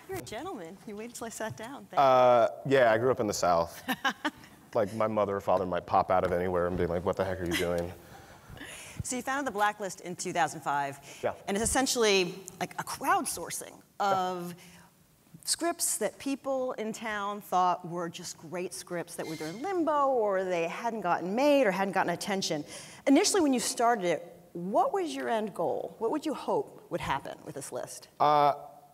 You're a gentleman. You waited till I sat down. Yeah, I grew up in the South. Like, my mother or father might pop out of anywhere and be like, what the heck are you doing? So you founded the Blacklist in 2005. Yeah. And it's essentially like a crowdsourcing of scripts that people in town thought were just great scripts that were either in limbo or they hadn't gotten made or hadn't gotten attention. Initially, when you started it, what was your end goal? What would you hope would happen with this list?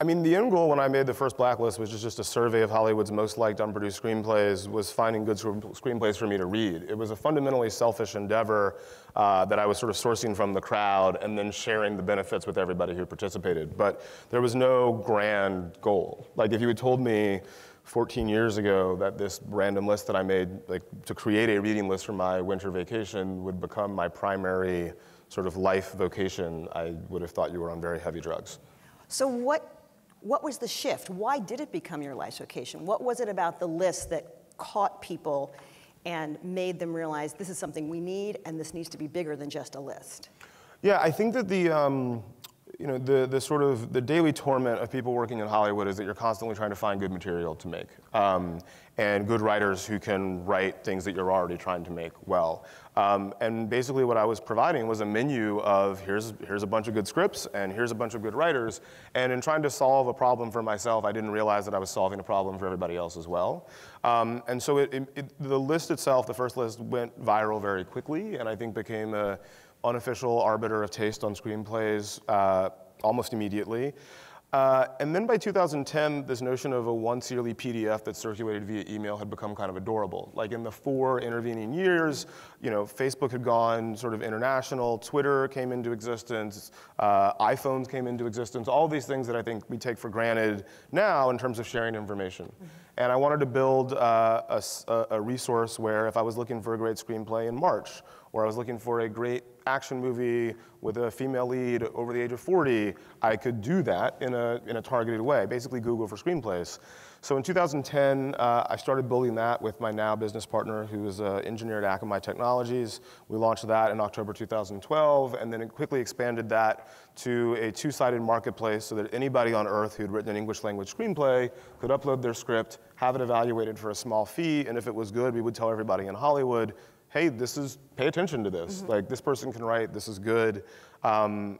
I mean, the end goal when I made the first Blacklist, which is just a survey of Hollywood's most liked unproduced screenplays, was finding good screenplays for me to read. It was a fundamentally selfish endeavor that I was sort of sourcing from the crowd and then sharing the benefits with everybody who participated. But there was no grand goal. Like, if you had told me 14 years ago that this random list that I made, like, to create a reading list for my winter vacation would become my primary sort of life vocation, I would have thought you were on very heavy drugs. So what was the shift? Why did it become your life's vocation? What was it about the list that caught people and made them realize this is something we need and this needs to be bigger than just a list? Yeah, I think that the sort of the daily torment of people working in Hollywood is that you're constantly trying to find good material to make, and good writers who can write things that you're already trying to make well. And basically what I was providing was a menu of here's a bunch of good scripts and here's a bunch of good writers. And in trying to solve a problem for myself, I didn't realize that I was solving a problem for everybody else as well. And so the list itself, the first list, went viral very quickly and I think became an unofficial arbiter of taste on screenplays almost immediately. And then by 2010, this notion of a once yearly PDF that circulated via email had become kind of adorable. Like, in the 4 intervening years, Facebook had gone sort of international, Twitter came into existence, iPhones came into existence, all these things that I think we take for granted now in terms of sharing information. Mm-hmm. And I wanted to build a resource where if I was looking for a great screenplay in March, or I was looking for a great action movie with a female lead over the age of 40, I could do that in a targeted way, basically Google for screenplays. So in 2010, I started building that with my now business partner, who is an engineer at Akamai Technologies. We launched that in October 2012, and then it quickly expanded that to a 2-sided marketplace so that anybody on Earth who'd written an English language screenplay could upload their script, have it evaluated for a small fee, and if it was good, we would tell everybody in Hollywood, hey, pay attention to this. Mm-hmm. Like, this person can write, this is good. And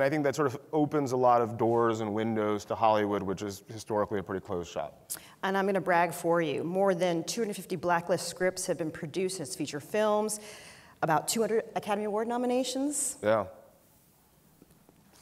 I think that sort of opens a lot of doors and windows to Hollywood, which is historically a pretty closed shop. And I'm gonna brag for you. More than 250 Blacklist scripts have been produced as feature films, about 200 Academy Award nominations. Yeah.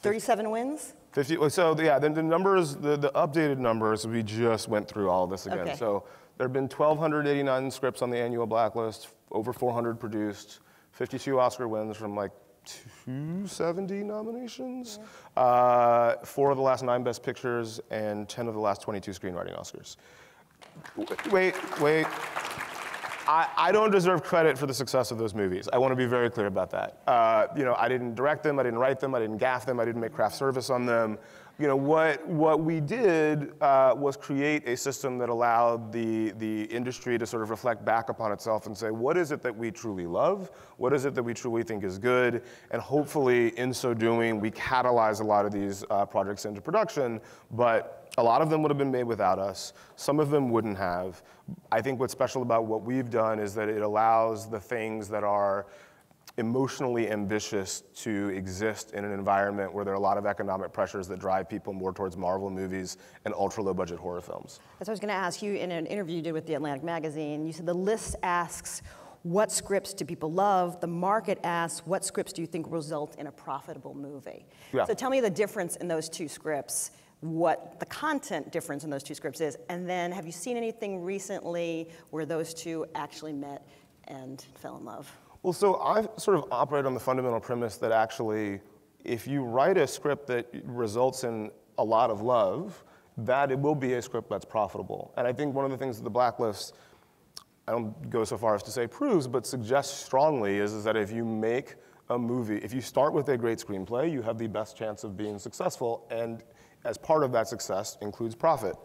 37 wins? 50, so yeah, the numbers, the updated numbers, we just went through all of this again. Okay. So there have been 1,289 scripts on the annual Blacklist, over 400 produced, 52 Oscar wins from like 270 nominations, 4 of the last 9 Best Pictures, and 10 of the last 22 screenwriting Oscars. Wait. I don't deserve credit for the success of those movies. I want to be very clear about that. I didn't direct them, I didn't write them, I didn't gaff them, I didn't make craft service on them. What we did was create a system that allowed the industry to sort of reflect back upon itself and say, what is it that we truly love? What is it that we truly think is good? And hopefully, in so doing, we catalyze a lot of these projects into production, but a lot of them would have been made without us. Some of them wouldn't have. I think what's special about what we've done is that it allows the things that are emotionally ambitious to exist in an environment where there are a lot of economic pressures that drive people more towards Marvel movies and ultra-low budget horror films. That's what I was going to ask you in an interview you did with the Atlantic magazine. You said the list asks, what scripts do people love? The market asks, what scripts do you think result in a profitable movie? Yeah. So tell me the difference in those 2 scripts, what the content difference in those 2 scripts is, and then have you seen anything recently where those 2 actually met and fell in love? Well, so I sort of operate on the fundamental premise that actually, if you write a script that results in a lot of love, that it will be a script that's profitable. And I think one of the things that the Blacklist, I don't go so far as to say proves, but suggests strongly is that if you make a movie, if you start with a great screenplay, you have the best chance of being successful, and as part of that success includes profit.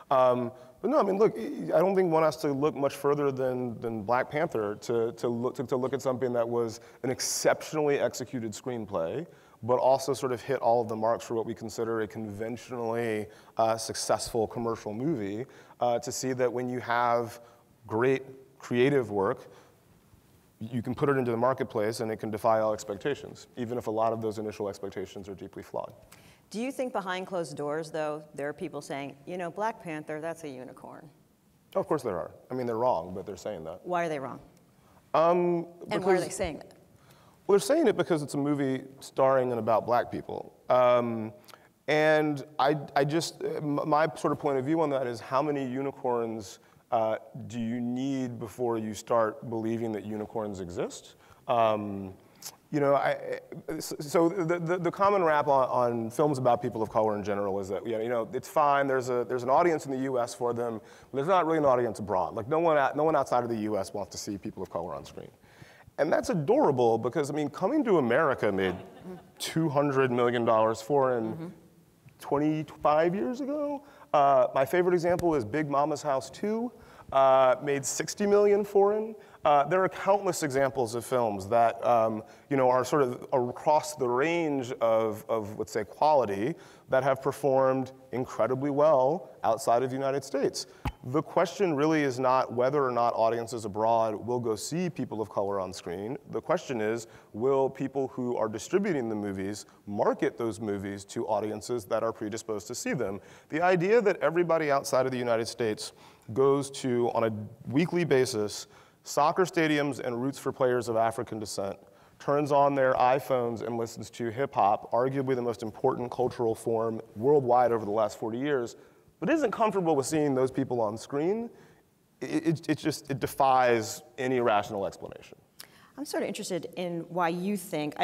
But no, I mean, look, I don't think one has to look much further than Black Panther to look at something that was an exceptionally executed screenplay but also sort of hit all of the marks for what we consider a conventionally successful commercial movie, to see that when you have great creative work, you can put it into the marketplace and it can defy all expectations, even if a lot of those initial expectations are deeply flawed. Do you think behind closed doors, though, there are people saying, you know, Black Panther, that's a unicorn? Oh, of course there are. I mean, they're wrong, but they're saying that. Why are they wrong? And why are they saying that? Well, they're saying it because it's a movie starring and about Black people. And I just, my sort of point of view on that is how many unicorns do you need before you start believing that unicorns exist? You know, so the common rap on films about people of color in general is that, you know, it's fine, there's an audience in the US for them, but there's not really an audience abroad. Like no one outside of the US wants to see people of color on screen. And that's adorable because, I mean, Coming to America made $200 million foreign 25 years ago. My favorite example is Big Mama's House 2. Made 60 million foreign. There are countless examples of films that you know, are sort of across the range of let's say, quality that have performed incredibly well outside of the United States. The question really is not whether or not audiences abroad will go see people of color on screen. The question is, will people who are distributing the movies market those movies to audiences that are predisposed to see them? The idea that everybody outside of the United States goes to, on a weekly basis, soccer stadiums and routes for players of African descent, turns on their iPhones and listens to hip hop, arguably the most important cultural form worldwide over the last 40 years, but isn't comfortable with seeing those people on screen, it defies any rational explanation. I'm sort of interested in why you think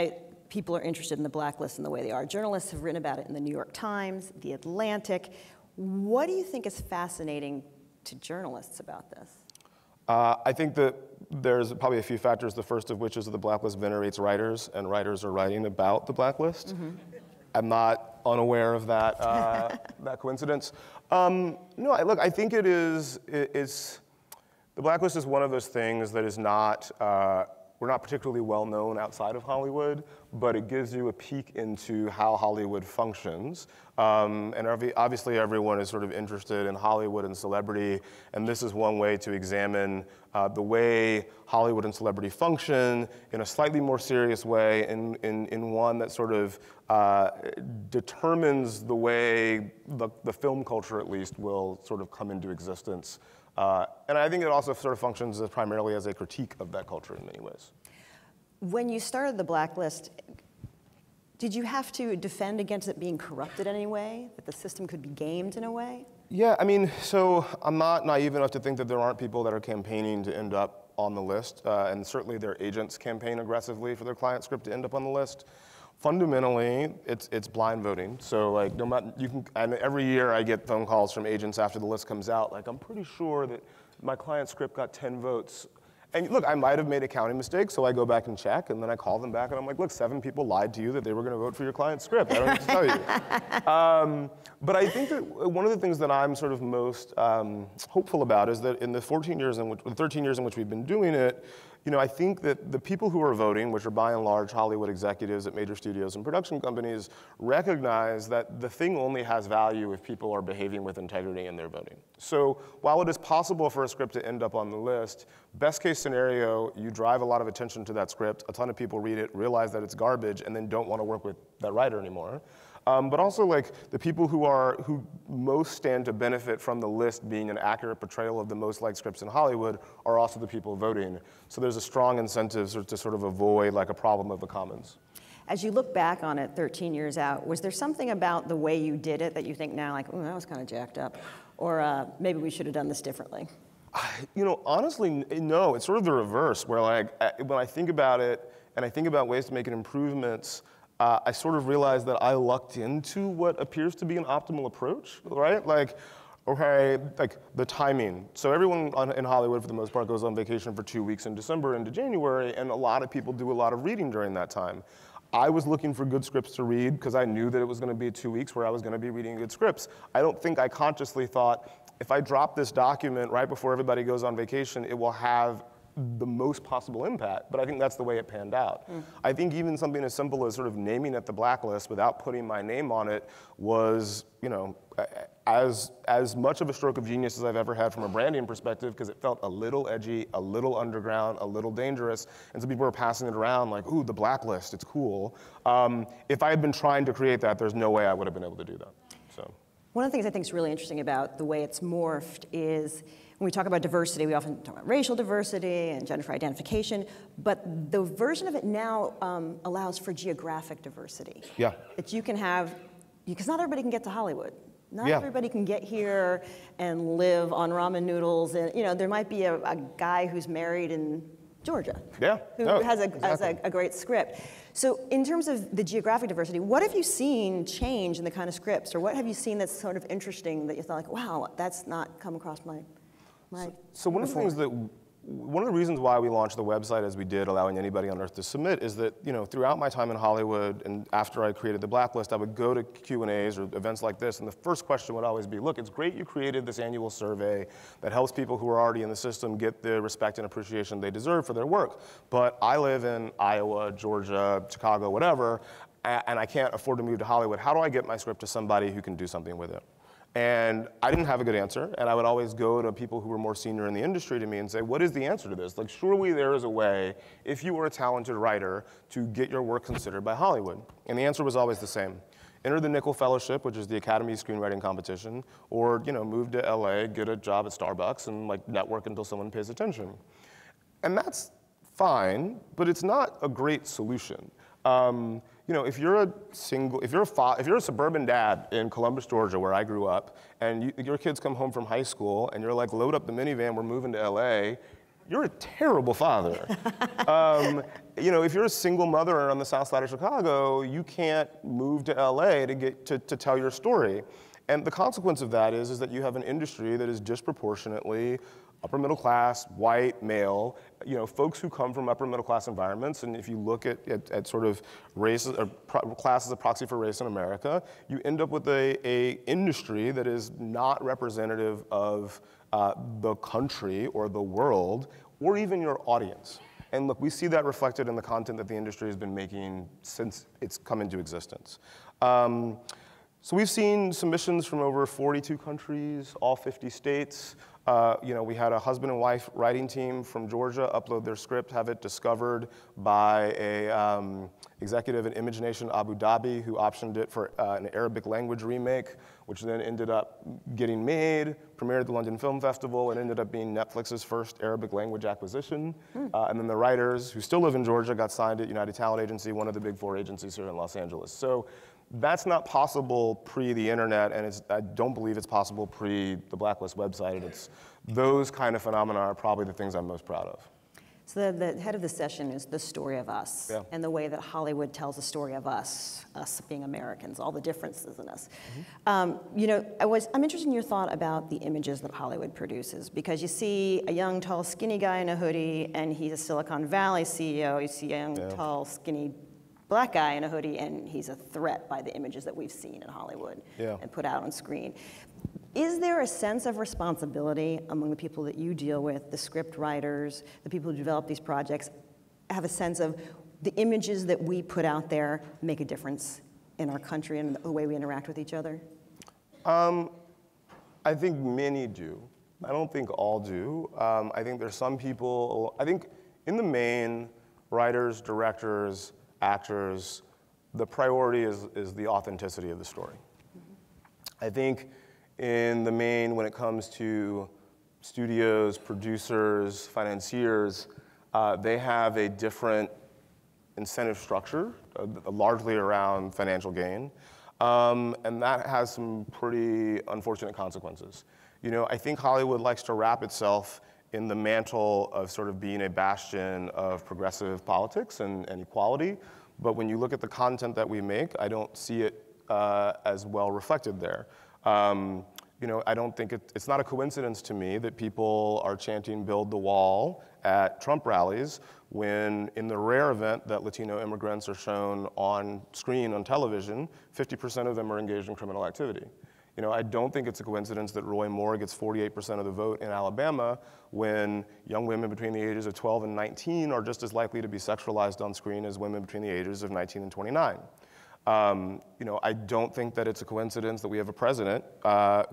people are interested in the blacklist in the way they are. Journalists have written about it in the New York Times, the Atlantic. What do you think is fascinating to journalists about this? I think that there's probably a few factors, the first of which is that the blacklist venerates writers, and writers are writing about the blacklist. I'm not unaware of that, that coincidence. No, look, I think the blacklist is one of those things that is not, we're not particularly well known outside of Hollywood, but it gives you a peek into how Hollywood functions. And obviously everyone is sort of interested in Hollywood and celebrity, and this is one way to examine the way Hollywood and celebrity function in a slightly more serious way, in one that sort of determines the way the film culture, at least, will sort of come into existence. And I think it also sort of functions primarily as a critique of that culture in many ways. When you started the blacklist, did you have to defend against it being corrupted in any way, that the system could be gamed in a way? Yeah, I mean, so I'm not naive enough to think that there aren't people that are campaigning to end up on the list, and certainly their agents campaign aggressively for their client script to end up on the list. Fundamentally, it's blind voting. So like, no matter, and every year I get phone calls from agents after the list comes out, like, I'm pretty sure that my client script got 10 votes. And look, I might have made a counting mistake, so I go back and check, and then I call them back, and I'm like, look, 7 people lied to you that they were going to vote for your client's script. I don't have to tell you. But I think that one of the things that I'm sort of most hopeful about is that in the 13 years in which we've been doing it, you know, I think that the people who are voting, which are by and large Hollywood executives at major studios and production companies, recognize that the thing only has value if people are behaving with integrity in their voting. So while it is possible for a script to end up on the list, best case scenario, you drive a lot of attention to that script, a ton of people read it, realize that it's garbage, and then don't want to work with that writer anymore. But also, like, the people who most stand to benefit from the list being an accurate portrayal of the most liked scripts in Hollywood are also the people voting. So there's a strong incentive to sort of avoid, like, a problem of the commons. As you look back on it 13 years out, was there something about the way you did it that you think now, like, oh, that was kind of jacked up? Or maybe we should have done this differently? You know, honestly, no. It's sort of the reverse, where, like, when I think about it and I think about ways to make it improvements, I sort of realized that I lucked into what appears to be an optimal approach, right? Like, okay, like the timing. So everyone in Hollywood, for the most part, goes on vacation for 2 weeks in December into January, and a lot of people do a lot of reading during that time. I was looking for good scripts to read because I knew that it was going to be 2 weeks where I was going to be reading good scripts. I don't think I consciously thought, if I drop this document right before everybody goes on vacation, it will have the most possible impact, but I think that's the way it panned out. I think even something as simple as sort of naming it the Blacklist without putting my name on it was, you know, as much of a stroke of genius as I've ever had from a branding perspective, because it felt a little edgy, a little underground, a little dangerous, and so people were passing it around like, ooh, the Blacklist, it's cool. If I had been trying to create that, there's no way I would have been able to do that, so. One of the things I think is really interesting about the way it's morphed is when we talk about diversity, we often talk about racial diversity and gender identification, but the version of it now allows for geographic diversity. Yeah. That you can have, because not everybody can get to Hollywood. Not Yeah. everybody can get here and live on ramen noodles. And you know, there might be a guy who's married in Georgia. Yeah. Who No, has exactly. a great script. So in terms of the geographic diversity, what have you seen change in the kind of scripts, or what have you seen that's sort of interesting that you thought like, wow, that's not come across my So one of the things that, one of the reasons why we launched the website as we did, allowing anybody on earth to submit, is that, you know, throughout my time in Hollywood and after I created the Blacklist, I would go to Q&As or events like this, and the first question would always be, look, it's great you created this annual survey that helps people who are already in the system get the respect and appreciation they deserve for their work, but I live in Iowa, Georgia, Chicago, whatever, and I can't afford to move to Hollywood. How do I get my script to somebody who can do something with it? And I didn't have a good answer, and I would always go to people who were more senior in the industry to me and say, what is the answer to this? Like, surely there is a way, if you were a talented writer, to get your work considered by Hollywood. And the answer was always the same. Enter the Nickel Fellowship, which is the Academy Screenwriting Competition, or, you know, move to LA, get a job at Starbucks, and like network until someone pays attention. And that's fine, but it's not a great solution. You know, if you're a suburban dad in Columbus, Georgia, where I grew up, and your kids come home from high school, and you're like, load up the minivan, we're moving to LA, you're a terrible father. You know, if you're a single mother on the south side of Chicago, you can't move to LA to get to tell your story. And the consequence of that is that you have an industry that is disproportionately upper middle class, white, male, you know, folks who come from upper middle class environments, and if you look at sort of race, or class as a proxy for race in America, you end up with a industry that is not representative of the country or the world, or even your audience. And look, we see that reflected in the content that the industry has been making since it's come into existence. So we've seen submissions from over 42 countries, all 50 states. You know, we had a husband and wife writing team from Georgia upload their script, have it discovered by a executive at Image Nation Abu Dhabi who optioned it for an Arabic language remake, which then ended up getting made, premiered at the London Film Festival, and ended up being Netflix's first Arabic language acquisition. And then the writers, who still live in Georgia, got signed at United Talent Agency, one of the big 4 agencies here in Los Angeles. So that's not possible pre the internet, and I don't believe it's possible pre the Blacklist website. And it's those kind of phenomena are probably the things I'm most proud of. So the head of the session is the story of us, and the way that Hollywood tells the story of us being Americans, all the differences in us. You know, I'm interested in your thought about the images that Hollywood produces, because you see a young, tall, skinny guy in a hoodie, and he's a Silicon Valley CEO. You see a young, tall, skinny black guy in a hoodie, and he's a threat by the images that we've seen in Hollywood and put out on screen. Is there a sense of responsibility among the people that you deal with, the script writers, the people who develop these projects, have a sense of the images that we put out there make a difference in our country and the way we interact with each other? I think many do. I don't think all do. I think there's some people, I think in the main, writers, directors, actors, the priority is the authenticity of the story. I think in the main, when it comes to studios, producers, financiers, they have a different incentive structure, largely around financial gain, and that has some pretty unfortunate consequences. You know, I think Hollywood likes to wrap itself in the mantle of sort of being a bastion of progressive politics and equality, but when you look at the content that we make, I don't see it as well reflected there. You know, I don't think it's not a coincidence to me that people are chanting "Build the Wall" at Trump rallies when, in the rare event that Latino immigrants are shown on screen on television, 50% of them are engaged in criminal activity. You know, I don't think it's a coincidence that Roy Moore gets 48% of the vote in Alabama when young women between the ages of 12 and 19 are just as likely to be sexualized on screen as women between the ages of 19 and 29. You know, I don't think that it's a coincidence that we have a president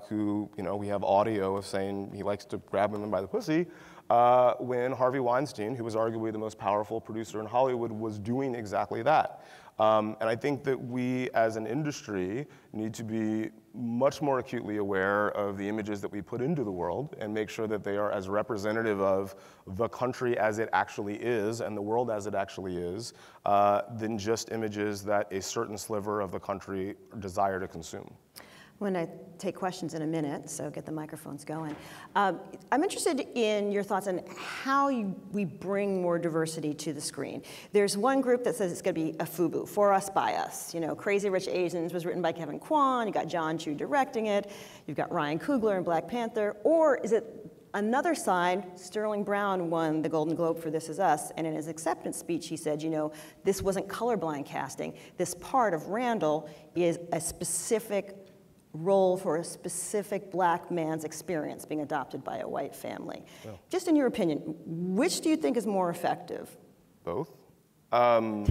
who, you know, we have audio of saying he likes to grab women by the pussy when Harvey Weinstein, who was arguably the most powerful producer in Hollywood, was doing exactly that. And I think that we as an industry need to be much more acutely aware of the images that we put into the world and make sure that they are as representative of the country as it actually is and the world as it actually is than just images that a certain sliver of the country desire to consume. I'm going to take questions in a minute, so get the microphones going. I'm interested in your thoughts on how we bring more diversity to the screen. There's one group that says it's going to be a FUBU, for us, by us. You know, Crazy Rich Asians was written by Kevin Kwan. You got John Chu directing it. You've got Ryan Coogler in Black Panther. Or is it another side? Sterling Brown won the Golden Globe for This Is Us, and in his acceptance speech, he said, you know, this wasn't colorblind casting. This part of Randall is a specific role for a specific black man's experience being adopted by a white family. Yeah. Just in your opinion, which do you think is more effective? Both. No,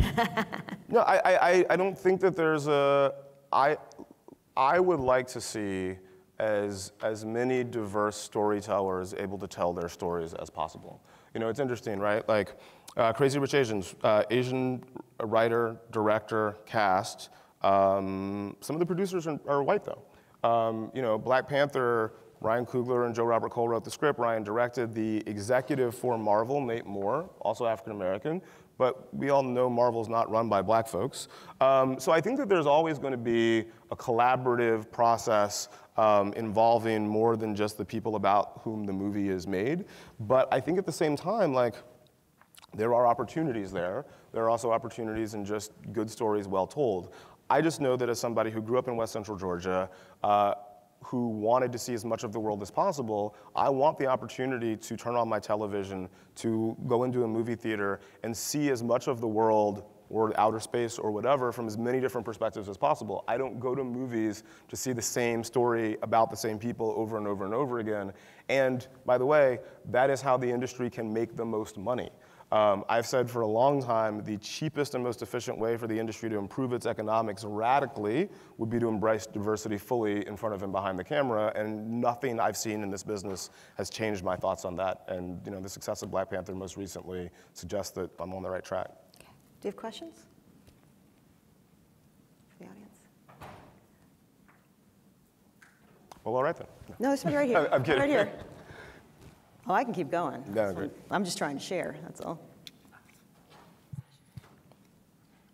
I don't think that there's a, I would like to see as many diverse storytellers able to tell their stories as possible. You know, it's interesting, right? Like Crazy Rich Asians, Asian writer, director, cast. Some of the producers are white though. You know, Black Panther, Ryan Coogler and Joe Robert Cole wrote the script. Ryan directed. The executive for Marvel, Nate Moore, also African American, but we all know Marvel's not run by black folks. So I think that there's always going to be a collaborative process involving more than just the people about whom the movie is made. But I think at the same time, like, there are opportunities there. There are also opportunities in just good stories well told. I just know that as somebody who grew up in West Central Georgia, who wanted to see as much of the world as possible, I want the opportunity to turn on my television, to go into a movie theater and see as much of the world or outer space or whatever from as many different perspectives as possible. I don't go to movies to see the same story about the same people over and over and over again. And by the way, that is how the industry can make the most money. I've said for a long time, the cheapest and most efficient way for the industry to improve its economics radically would be to embrace diversity fully in front of and behind the camera, and nothing I've seen in this business has changed my thoughts on that. And you know, the success of Black Panther most recently suggests that I'm on the right track. Okay. Do you have questions for the audience? Well, all right then. No, this one right here. I'm kidding. Right here. Oh, I can keep going. No, great. I'm just trying to share, that's all.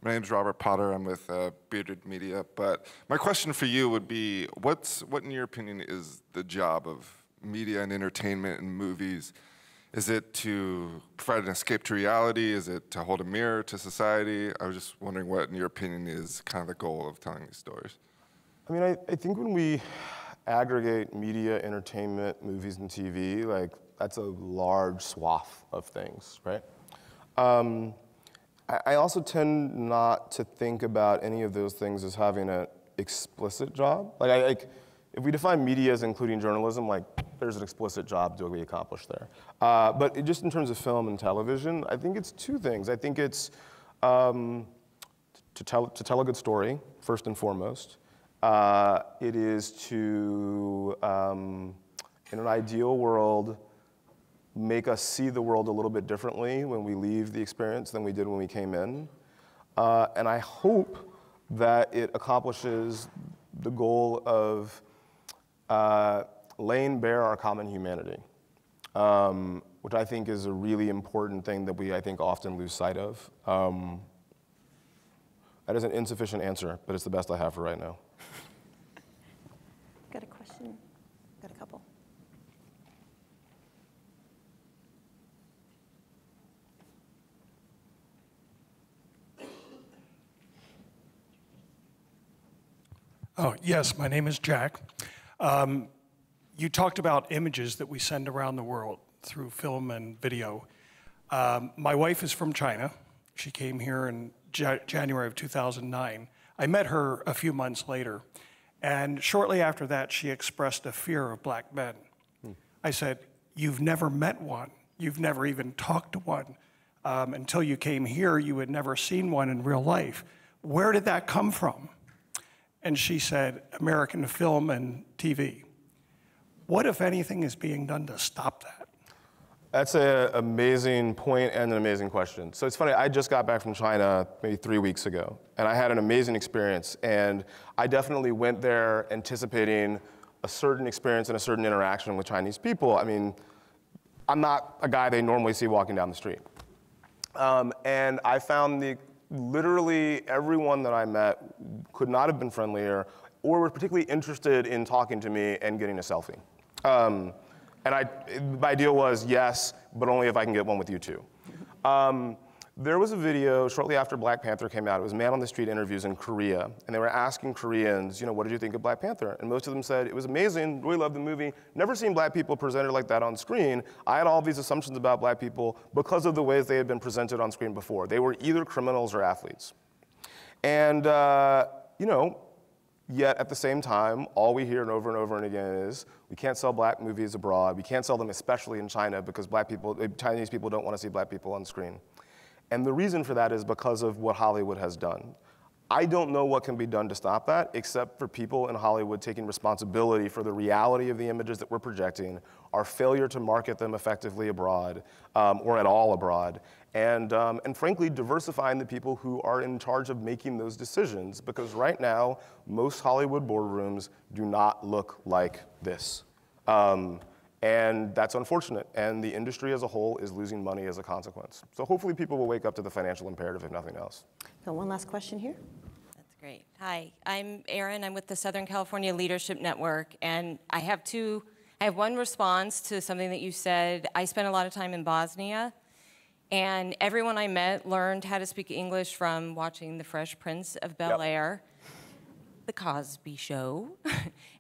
My name's Robert Potter. I'm with Bearded Media. But my question for you would be, what in your opinion is the job of media and entertainment and movies? Is it to provide an escape to reality? Is it to hold a mirror to society? I was just wondering what, in your opinion, is kind of the goal of telling these stories. I mean, I think when we aggregate media, entertainment, movies, and TV, like, that's a large swath of things, right? I also tend not to think about any of those things as having an explicit job. Like, if we define media as including journalism, like, there's an explicit job to be accomplished there. But just in terms of film and television, I think it's two things. I think it's to tell a good story, first and foremost. It is to, in an ideal world, make us see the world a little bit differently when we leave the experience than we did when we came in. And I hope that it accomplishes the goal of laying bare our common humanity, which I think is a really important thing that we, I think, often lose sight of. That is an insufficient answer, but it's the best I have for right now. Got a question? Got a couple. Oh, yes, my name is Jack. You talked about images that we send around the world through film and video. My wife is from China. She came here in January of 2009. I met her a few months later, And shortly after that, she expressed a fear of black men. I said, you've never met one. You've never even talked to one. Until you came here, you had never seen one in real life. Where did that come from? And she said, American film and TV. What, if anything, is being done to stop that? That's an amazing point and an amazing question. So it's funny, I just got back from China maybe 3 weeks ago, and I had an amazing experience. And I definitely went there anticipating a certain experience and a certain interaction with Chinese people. I mean, I'm not a guy they normally see walking down the street. And I found literally everyone that I met could not have been friendlier or were particularly interested in talking to me and getting a selfie. And my deal was yes, but only if I can get one with you too. There was a video shortly after Black Panther came out. It was man on the street interviews in Korea, and they were asking Koreans, what did you think of Black Panther? And most of them said, it was amazing, really loved the movie, never seen black people presented like that on screen. I had all these assumptions about black people because of the ways they had been presented on screen before. They were either criminals or athletes. And, yet at the same time, all we hear over and over and again is, we can't sell black movies abroad. We can't sell them, especially in China, because Chinese people don't want to see black people on screen. And the reason for that is because of what Hollywood has done. I don't know what can be done to stop that, except for people in Hollywood taking responsibility for the reality of the images that we're projecting, our failure to market them effectively abroad, or at all abroad, and frankly, diversifying the people who are in charge of making those decisions, because right now, most Hollywood boardrooms do not look like this. And that's unfortunate, and the industry as a whole is losing money as a consequence. So hopefully people will wake up to the financial imperative, if nothing else. So one last question here. That's great. Hi, I'm Erin. I'm with the Southern California Leadership Network, and I have one response to something that you said. I spent a lot of time in Bosnia, and everyone I met learned how to speak English from watching The Fresh Prince of Bel-Air. The Cosby Show,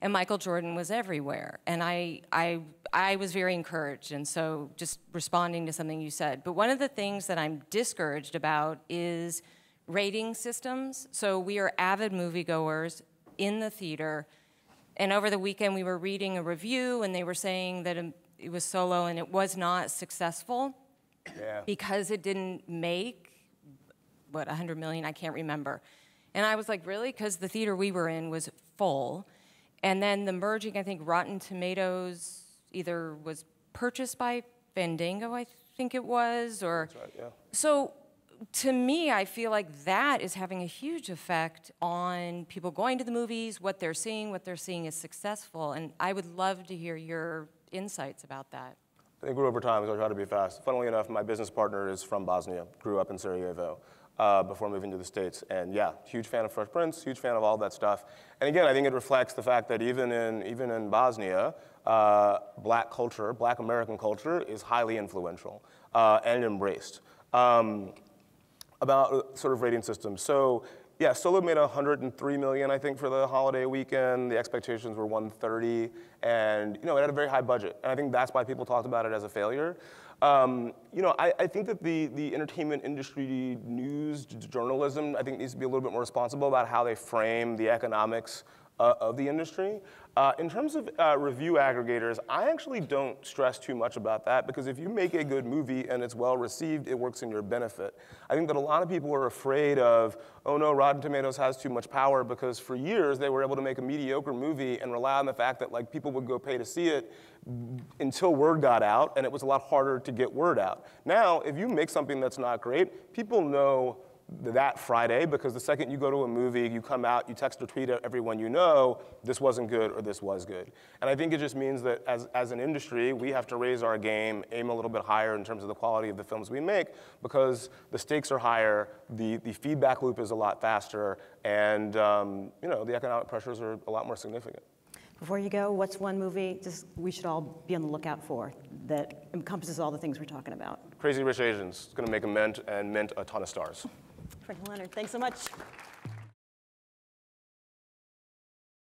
and Michael Jordan was everywhere. And I was very encouraged, and so just responding to something you said. But one of the things that I'm discouraged about is rating systems. So we are avid moviegoers in the theater, and over the weekend we were reading a review, and they were saying that it was Solo and it was not successful because it didn't make, what, 100 million? I can't remember. And I was like, really? Because the theater we were in was full. And then the merging, I think Rotten Tomatoes either was purchased by Fandango, I think it was, or... That's right, yeah. So to me, I feel like that is having a huge effect on people going to the movies, what they're seeing is successful. And I would love to hear your insights about that. I think we're over time, so I'll try to be fast. Funnily enough, my business partner is from Bosnia, grew up in Sarajevo. Before moving to the States. And yeah, huge fan of Fresh Prince, huge fan of all that stuff. And again, I think it reflects the fact that even in Bosnia, black culture, black American culture is highly influential and embraced. About sort of rating systems. So yeah, Solo made 103 million, I think, for the holiday weekend. The expectations were 130, and it had a very high budget. And I think that's why people talked about it as a failure. I think that the entertainment industry, news, journalism, I think needs to be a little bit more responsible about how they frame the economics of the industry. In terms of review aggregators, I actually don't stress too much about that, because if you make a good movie and it's well received, it works in your benefit. I think that a lot of people are afraid of, oh no, Rotten Tomatoes has too much power, because for years they were able to make a mediocre movie and rely on the fact that people would go pay to see it until word got out, and it was a lot harder to get word out. Now, if you make something that's not great, people know that Friday, because the second you go to a movie, you come out, you text or tweet at everyone you know, this wasn't good or this was good. And I think it just means that as an industry, we have to raise our game, aim a little bit higher in terms of the quality of the films we make, because the stakes are higher, the feedback loop is a lot faster, and the economic pressures are a lot more significant. Before you go, what's one movie we should all be on the lookout for that encompasses all the things we're talking about? Crazy Rich Asians. It's going to make a mint a ton of stars. Leonard, thanks so much.